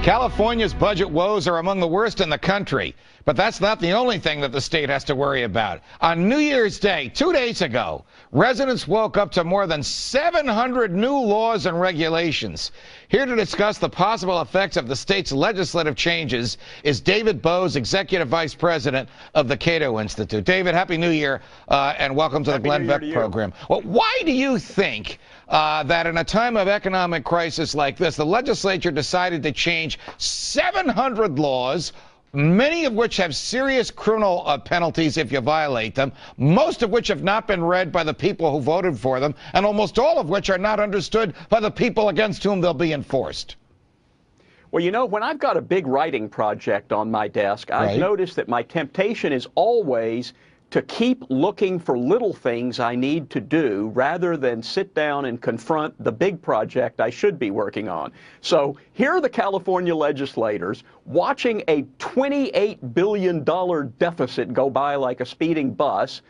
California's budget woes are among the worst in the country, but that's not the only thing that the state has to worry about. On New Year's Day, 2 days ago, residents woke up to more than 700 new laws and regulations. Here to discuss the possible effects of the state's legislative changes is David Bose, Executive Vice President of the Cato Institute. David, Happy New Year, and welcome to the Glenn Beck program. Well, why do you think that in a time of economic crisis like this, the legislature decided to change 700 laws, many of which have serious criminal penalties if you violate them, most of which have not been read by the people who voted for them, and almost all of which are not understood by the people against whom they'll be enforced? Well, you know, when I've got a big writing project on my desk, I've noticed that my temptation is always to keep looking for little things I need to do rather than sit down and confront the big project I should be working on. So here are the California legislators watching a $28 billion deficit go by like a speeding bus.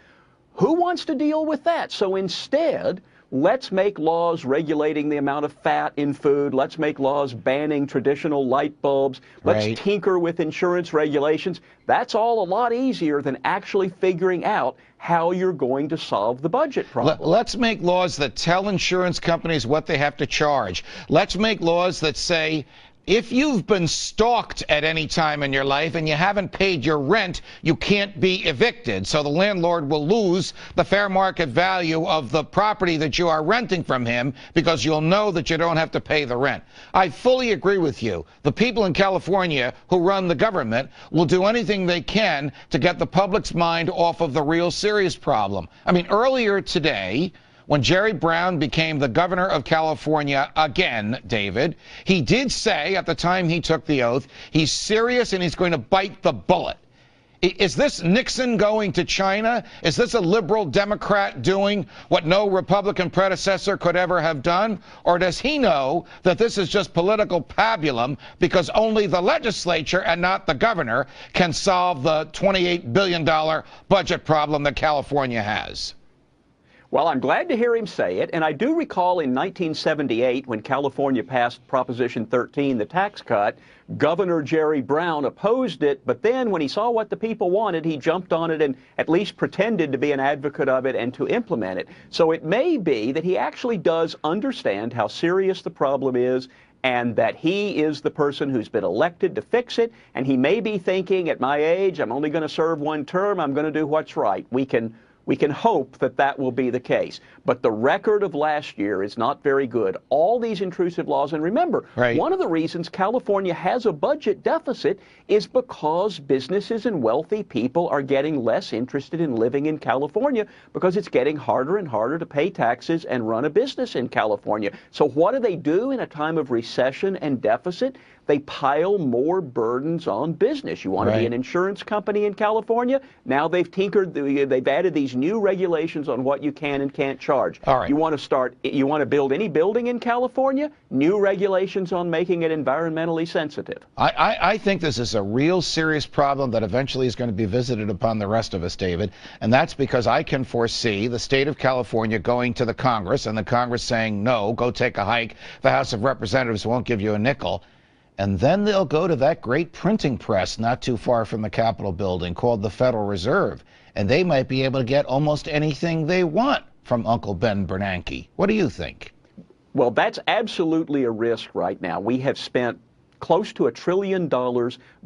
Who wants to deal with that? So instead, let's make laws regulating the amount of fat in food. Let's make laws banning traditional light bulbs. Let's tinker with insurance regulations. That's all a lot easier than actually figuring out how you're going to solve the budget problem. Let's make laws that tell insurance companies what they have to charge. Let's make laws that say, if you've been stalked at any time in your life and you haven't paid your rent, you can't be evicted. So the landlord will lose the fair market value of the property that you are renting from him because you'll know that you don't have to pay the rent. I fully agree with you. The people in California who run the government will do anything they can to get the public's mind off of the real serious problem. I mean, earlier today, when Jerry Brown became the governor of California again, David, he did say at the time he took the oath, he's serious and he's going to bite the bullet. Is this Nixon going to China? Is this a liberal Democrat doing what no Republican predecessor could ever have done? Or does he know that this is just political pabulum because only the legislature and not the governor can solve the $28 billion budget problem that California has? Well, I'm glad to hear him say it, and I do recall in 1978 when California passed Proposition 13, the tax cut, Governor Jerry Brown opposed it, but then when he saw what the people wanted, he jumped on it and at least pretended to be an advocate of it and to implement it. So it may be that he actually does understand how serious the problem is and that he is the person who's been elected to fix it, and he may be thinking, at my age, I'm only going to serve one term, I'm going to do what's right. We can hope that that will be the case. But the record of last year is not very good. All these intrusive laws, and remember, one of the reasons California has a budget deficit is because businesses and wealthy people are getting less interested in living in California because it's getting harder and harder to pay taxes and run a business in California. So what do they do in a time of recession and deficit? They pile more burdens on business. You want to be an insurance company in California? Now they've tinkered, they've added these new regulations on what you can and can't charge. You want to build any building in California? New regulations on making it environmentally sensitive. I think this is a real serious problem that eventually is going to be visited upon the rest of us, David, and that's because I can foresee the state of California going to the Congress and the Congress saying, no, go take a hike. The House of Representatives won't give you a nickel. And then they'll go to that great printing press not too far from the Capitol building called the Federal Reserve, and they might be able to get almost anything they want from Uncle Ben Bernanke. What do you think? Well, that's absolutely a risk right now. We have spent close to $1 trillion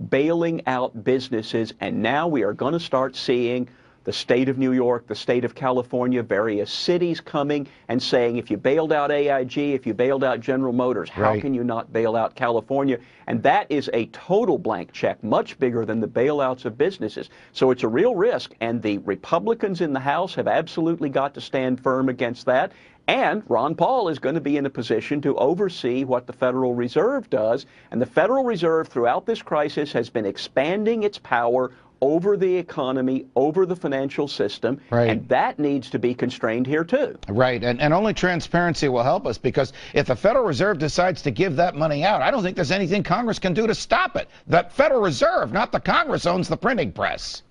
bailing out businesses, and now we are going to start seeing the state of New York, the state of California, various cities coming and saying, if you bailed out AIG, if you bailed out General Motors, how can you not bail out California? And that is a total blank check, much bigger than the bailouts of businesses. So it's a real risk, and the Republicans in the House have absolutely got to stand firm against that. And Ron Paul is going to be in a position to oversee what the Federal Reserve does. And the Federal Reserve throughout this crisis has been expanding its power over the economy, over the financial system, and that needs to be constrained here too. And only transparency will help us, because if the Federal Reserve decides to give that money out, I don't think there's anything Congress can do to stop it. The Federal Reserve, not the Congress, owns the printing press.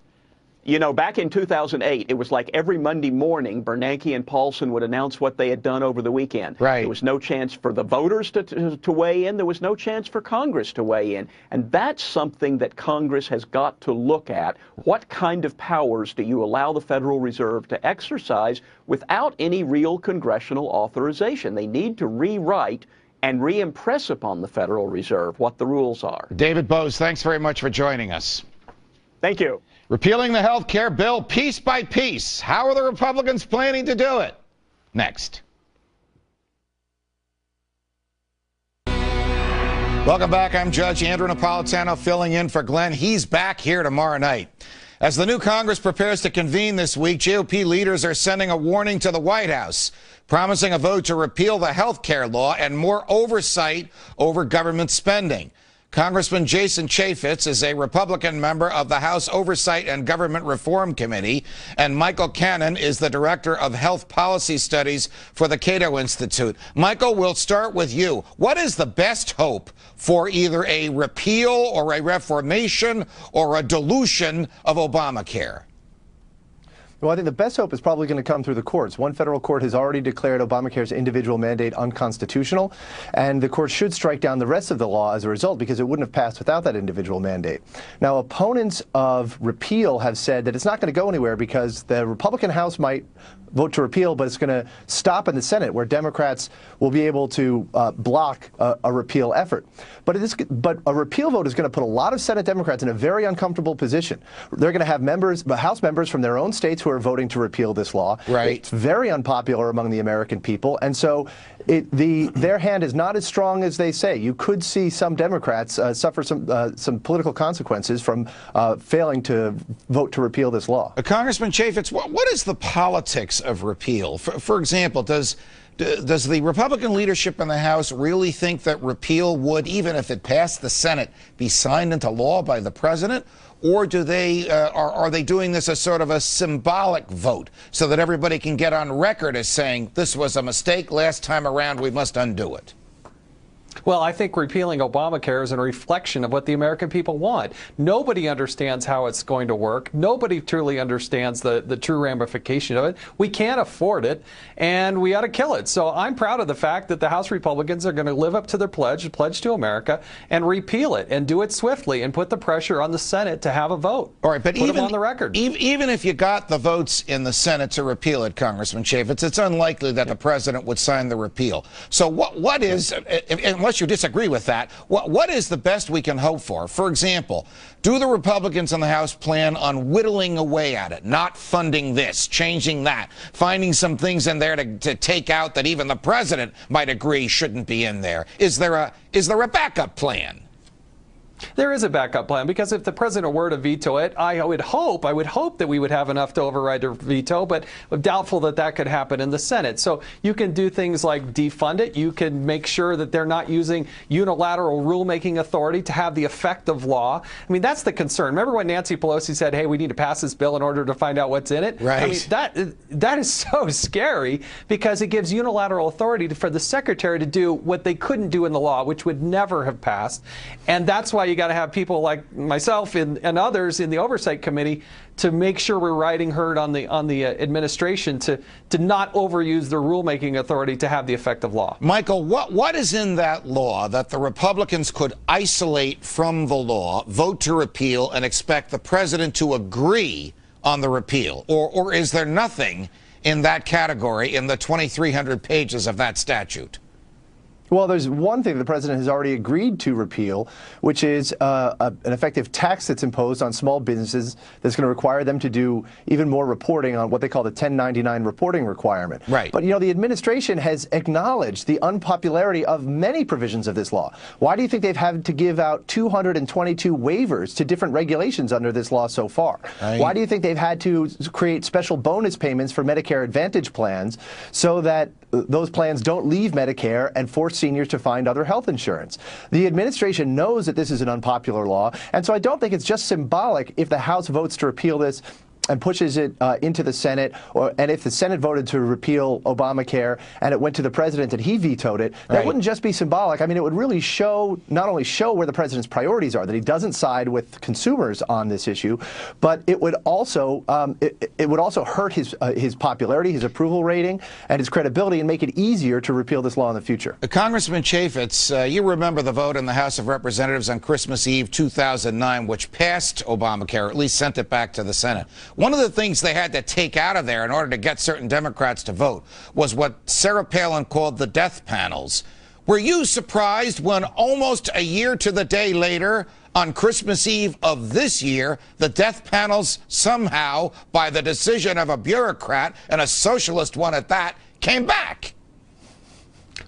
You know, back in 2008, it was like every Monday morning, Bernanke and Paulson would announce what they had done over the weekend. Right. There was no chance for the voters to weigh in. There was no chance for Congress to weigh in. And that's something that Congress has got to look at. What kind of powers do you allow the Federal Reserve to exercise without any real congressional authorization? They need to rewrite and re-impress upon the Federal Reserve what the rules are. David Bose, thanks very much for joining us. Thank you. Repealing the health care bill piece by piece. How are the Republicans planning to do it? Next. Welcome back. I'm Judge Andrew Napolitano filling in for Glenn. He's back here tomorrow night. As the new Congress prepares to convene this week, GOP leaders are sending a warning to the White House, promising a vote to repeal the health care law and more oversight over government spending. Congressman Jason Chaffetz is a Republican member of the House Oversight and Government Reform Committee, and Michael Cannon is the Director of Health Policy Studies for the Cato Institute. Michael, we'll start with you. What is the best hope for either a repeal or a reformation or a dilution of Obamacare? Well, I think the best hope is probably going to come through the courts. One federal court has already declared Obamacare's individual mandate unconstitutional, and the court should strike down the rest of the law as a result because it wouldn't have passed without that individual mandate. Now, opponents of repeal have said that it's not going to go anywhere because the Republican House might vote to repeal, but it's going to stop in the Senate where Democrats will be able to block a repeal effort. But a repeal vote is going to put a lot of Senate Democrats in a very uncomfortable position. They're going to have House members from their own states who are voting to repeal this law. Right. It's very unpopular among the American people, and so their hand is not as strong as they say. You could see some Democrats suffer some political consequences from failing to vote to repeal this law. Congressman Chaffetz, what is the politics of repeal? For example, does the Republican leadership in the House really think that repeal would, even if it passed the Senate, be signed into law by the president? Or do they are they doing this as sort of a symbolic vote so that everybody can get on record as saying this was a mistake last time around, we must undo it? Well, I think repealing Obamacare is a reflection of what the American people want. Nobody understands how it's going to work. Nobody truly understands the true ramification of it. We can't afford it, and we ought to kill it. So I'm proud of the fact that the House Republicans are going to live up to their pledge to America, and repeal it, and do it swiftly, and put the pressure on the Senate to have a vote. All right, but put them on the record. Even if you got the votes in the Senate to repeal it, Congressman Chaffetz, it's unlikely that the president would sign the repeal. So what is, unless you disagree with that, what is the best we can hope for? For example, do the Republicans in the House plan on whittling away at it, not funding this, changing that, finding some things in there to take out that even the president might agree shouldn't be in there? Is there a backup plan? There is a backup plan, because if the president were to veto it, I would hope that we would have enough to override a veto, but I'm doubtful that that could happen in the Senate. So you can do things like defund it. You can make sure that they're not using unilateral rulemaking authority to have the effect of law. I mean, that's the concern. Remember when Nancy Pelosi said, hey, we need to pass this bill in order to find out what's in it? Right. I mean, that is so scary, because it gives unilateral authority for the secretary to do what they couldn't do in the law, which would never have passed. And that's why you got to have people like myself and others in the Oversight Committee to make sure we're riding herd on the administration to not overuse their rulemaking authority to have the effect of law. Michael, what is in that law that the Republicans could isolate from the law, vote to repeal, and expect the president to agree on the repeal? Or is there nothing in that category in the 2,300 pages of that statute? Well, there's one thing the president has already agreed to repeal, which is an effective tax that's imposed on small businesses that's going to require them to do even more reporting on what they call the 1099 reporting requirement. Right. But, you know, the administration has acknowledged the unpopularity of many provisions of this law. Why do you think they've had to give out 222 waivers to different regulations under this law so far? Why do you think they've had to create special bonus payments for Medicare Advantage plans so that those plans don't leave Medicare and force seniors to find other health insurance? The administration knows that this is an unpopular law, and so I don't think it's just symbolic if the House votes to repeal this and pushes it into the Senate, and if the Senate voted to repeal Obamacare and it went to the president and he vetoed it, that wouldn't just be symbolic. I mean, it would really show, not only show where the president's priorities are, that he doesn't side with consumers on this issue, but it would also hurt his popularity, his approval rating, and his credibility, and make it easier to repeal this law in the future. Congressman Chaffetz, you remember the vote in the House of Representatives on Christmas Eve 2009, which passed Obamacare, or at least sent it back to the Senate. One of the things they had to take out of there in order to get certain Democrats to vote was what Sarah Palin called the death panels. Were you surprised when almost a year to the day later, on Christmas Eve of this year, the death panels somehow, by the decision of a bureaucrat, and a socialist one at that, came back?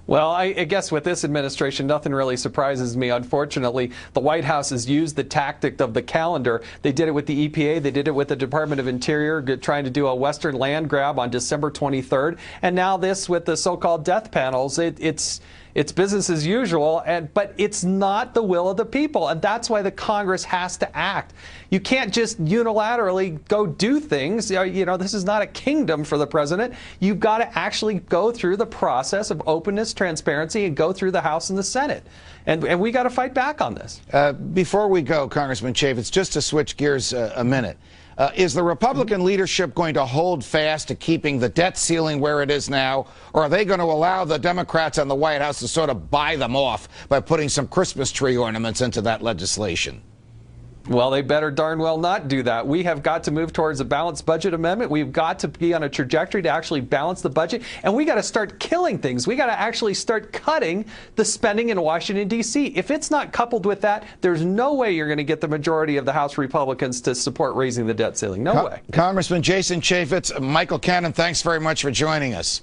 Well, I guess with this administration, nothing really surprises me. Unfortunately, the White House has used the tactic of the calendar. They did it with the EPA. They did it with the Department of Interior, trying to do a Western land grab on December 23rd. And now this with the so-called death panels. It's business as usual, but it's not the will of the people. And that's why the Congress has to act. You can't just unilaterally go do things. You know, this is not a kingdom for the president. You've got to actually go through the process of openness, transparency, and go through the House and the Senate. And we got to fight back on this. Before we go, Congressman Chaffetz, just to switch gears a minute. Is the Republican leadership going to hold fast to keeping the debt ceiling where it is now, or are they going to allow the Democrats on the White House to sort of buy them off by putting some Christmas tree ornaments into that legislation? Well, they better darn well not do that. We have got to move towards a balanced budget amendment. We've got to be on a trajectory to actually balance the budget, and we got to start killing things. We got to actually start cutting the spending in Washington, D.C. If it's not coupled with that, there's no way you're going to get the majority of the House Republicans to support raising the debt ceiling. No way. Congressman Jason Chaffetz, Michael Cannon, thanks very much for joining us.